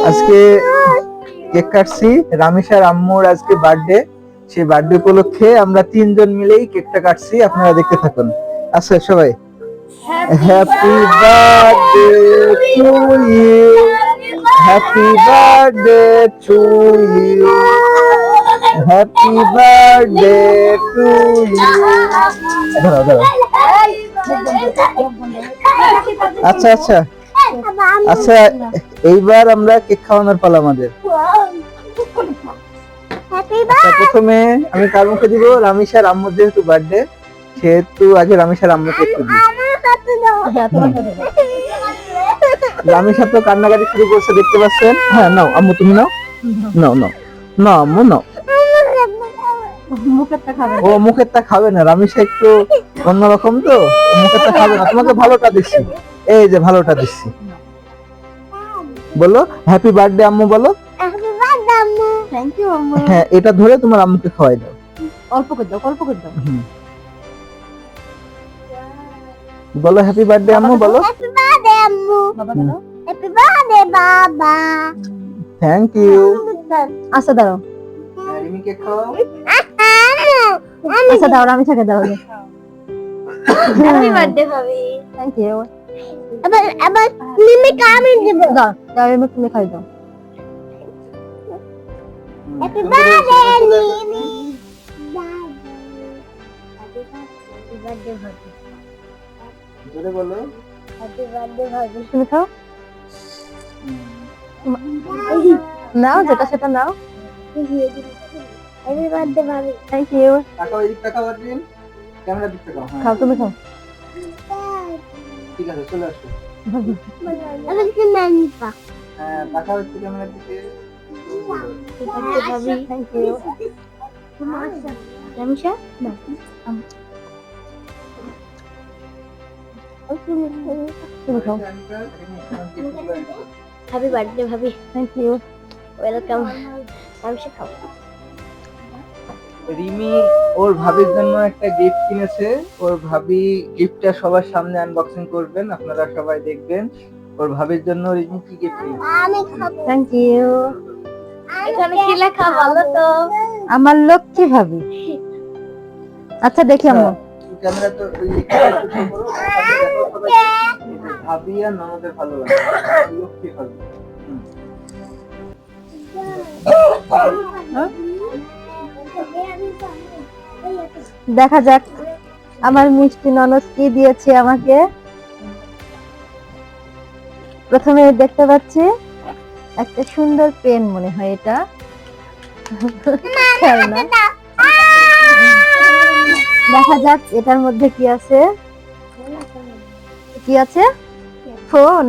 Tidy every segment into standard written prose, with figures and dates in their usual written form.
আজকে কেক কাটছি, রামিসার আম্মুর আজকে বার্থডে। সেই বার্থডে উপলক্ষে আমরা তিনজন মিলেই কেকটা কাটছি, আপনারা দেখতে থাকুন। আচ্ছা সবাই, happy birthday to you, happy birthday to you, happy birthday to you. দাঁড়াও দাঁড়াও। আচ্ছা আচ্ছা আচ্ছা, এইবার আমরা কেক খাওয়ানোর পালা আমাদের। প্রথমে আমি কার মুখে দিব? রামিসার আম্মুর যেহেতু বার্থডে, সেহেতু আগে রামিসার আম্মুকে একটু দিই। রামিসা তো কান্নাকাটি শুরু করছে, দেখতে পাচ্ছেন। হ্যাঁ নাও আম্মু, তুমি নাও নাও নাও নাও আম্মু নাও। ও মুখেরটা খাবে না, রামিসা একটু অন্যরকম তো, মুখেরটা খাবে না। তোমাকে ভালোটা দিচ্ছি, এই যে ভালোটা দিচ্ছি। বলো হ্যাপি বার্থডে আম্মু, বলো। থ্যাংক ইউ আম্মু। হ্যাঁ, এটা ধরে তোমার আম্মুকে খাওয়াই দাও। অল্প করে দাও, অল্প করে দাও। বলো হ্যাপি বার্থডে আম্মু, বলো। হ্যাপি বার্থডে আম্মু। বাবা বলো হ্যাপি বার্থডে বাবা। Thank you. আচ্ছা দাও, রিমিকে খাওয়াও। আচ্ছা দাও, আমি থাকে দাও। হ্যাপি বার্থডে ভাবি। Thank you. আবার মিমিকে আমি দেব। দাও দাও, আমি তুমি খাই দাও। হ্যাপি বার্থডে মিমি। হ্যাপি বার্থডে ভাবি। জোরে বলো হ্যাপি বার্থডে ভাবি। তুমি খাও। নাও, যেটা সেটা নাও। হ্যাপি বার্থডে ভাবি। Thank you. তাকাও, এদিক তাকাও, আদ্রিন ক্যামেরা দিক তাকাও। খাও, তুমি খাও। ঠিক আছে, চলে আসো। আমি কি নানি পা। হ্যাঁ, তাকাও একটু ক্যামেরার দিকে। ভাবি থ্যাংক ইউ। রামিসা না তুমি খাও। হ্যাপি বার্থডে ভাবি। Thank you. ওয়েলকাম। রামিসা খাও। রিমি ওর ভাবির জন্য একটা গিফট কিনেছে। ওর ভাবি গিফটটা সবার সামনে আনবক্সিং করবেন, আপনারা সবাই দেখবেন। ওর ভাবির জন্য রিমি কি গিফট কিনেছে। আমি খাবো। Thank you. এখানে কি লেখা বলো তো? আমার লক্ষ্মী ভাবি। আচ্ছা দেখি আম্মু। ক্যামেরা তো ওই লেখাটা একটু শো করো, সাথে দেখো সবাই। ভাবি আর ননদের ভালোবাসা, লক্ষ্মী ভাবি। দেখা যাক আমার মিষ্টি ননদ কি দিয়েছে আমাকে। প্রথমে দেখতে পাচ্ছি একটা সুন্দর পেন, মনে হয় এটা খেলনা। দেখা যাক এটার মধ্যে কি আছে। কি আছে? ফোন।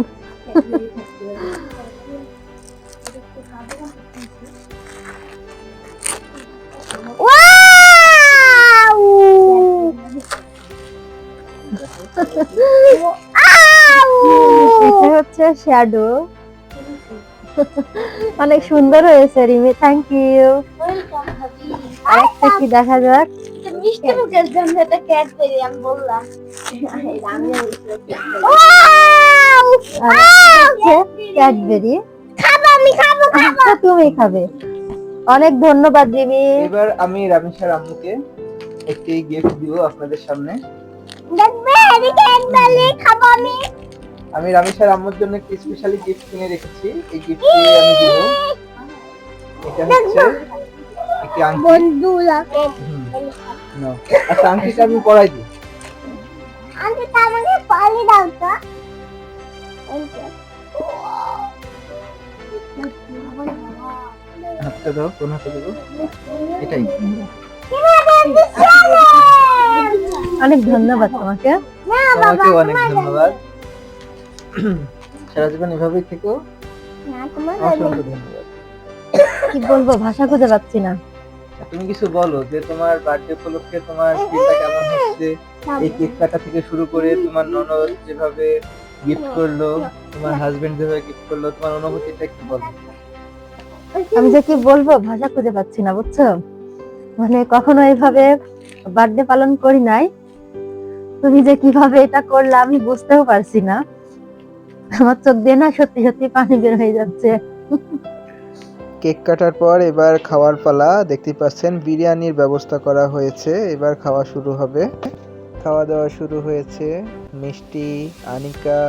এটা হচ্ছে শ্যাডো। অনেক সুন্দর হয়েছে রিমি, থ্যাংক ইউ। আরেকটা কি দেখা যাক। মিষ্টি মুখের জন্য এটা ক্যাডবেরি আমি বললাম। ক্যাডবেরি খাবো আমি, খাবো খাবো। তুমি খাবে। অনেক ধন্যবাদ রিমি। এবার আমি রামিসার আম্মুকে একটি গিফট দিব আপনাদের সামনে। দেখবে আমি ক্যাডবেরি খাবো আমি। আমি রামিসার আম্মুর জন্য একটি স্পেশালি গিফট কিনে রেখেছি, এই গিফটটি আমি দিব। এটা হচ্ছে একটি আংটি। বন্ধুরাকে নাও। আচ্ছা, আংটিটা আমি পরাই দিই। আংটিটা আমাকে পরিয়ে দাও তো। হাতটা দাও, কোন হাতে দেবো? এটাই। অনেক ধন্যবাদ তোমাকে। তোমাকে অনেক ধন্যবাদ। সারা জীবন এভাবেই থেকো। অসংখ্য ধন্যবাদ। কি বলবো, ভাষা খুঁজে পাচ্ছি না। তুমি কিছু বলো যে তোমার বার্থডে উপলক্ষে তোমার দিনটা কেমন হচ্ছে, এই কেক কাটা থেকে শুরু করে তোমার ননদ যেভাবে গিফট করলো, তোমার হাজবেন্ড যেভাবে গিফট করলো, তোমার অনুভূতিটা একটু বলো। আমি যে কি বলবো, ভাষা খুঁজে পাচ্ছি না, বুঝছো? মানে কখনো এইভাবে বার্থডে পালন করি নাই। তুমি যে কিভাবে এটা করলে আমি বুঝতেও পারছি না। আমার চোখ দিয়ে না সত্যি সত্যি পানি বের হয়ে যাচ্ছে। কেক কাটার পর এবার খাওয়ার পালা। দেখতে পাচ্ছেন বিরিয়ানির ব্যবস্থা করা হয়েছে, এবার খাওয়া শুরু হবে। খাওয়া দাওয়া শুরু হয়েছে। মিষ্টি, আনিকা,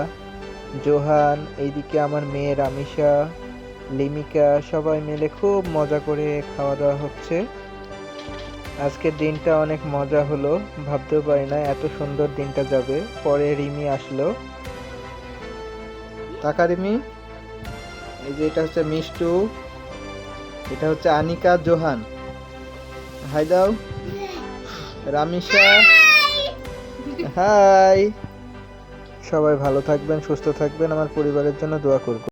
জোহান, এইদিকে আমার মেয়ে রামিসা, লিমিকা, সবাই মিলে খুব মজা করে খাওয়া দাওয়া হচ্ছে। আজকের দিনটা অনেক মজা হলো, ভাবতেও পারি না এত সুন্দর দিনটা যাবে। পরে রিমি আসলো। টাকা রিমি, এই যে এটা হচ্ছে মিষ্টু, এটা হচ্ছে আনিকা, জোহান, হাই দাও, রামিসা, হাই। সবাই ভালো থাকবেন, সুস্থ থাকবেন, আমার পরিবারের জন্য দোয়া করবেন।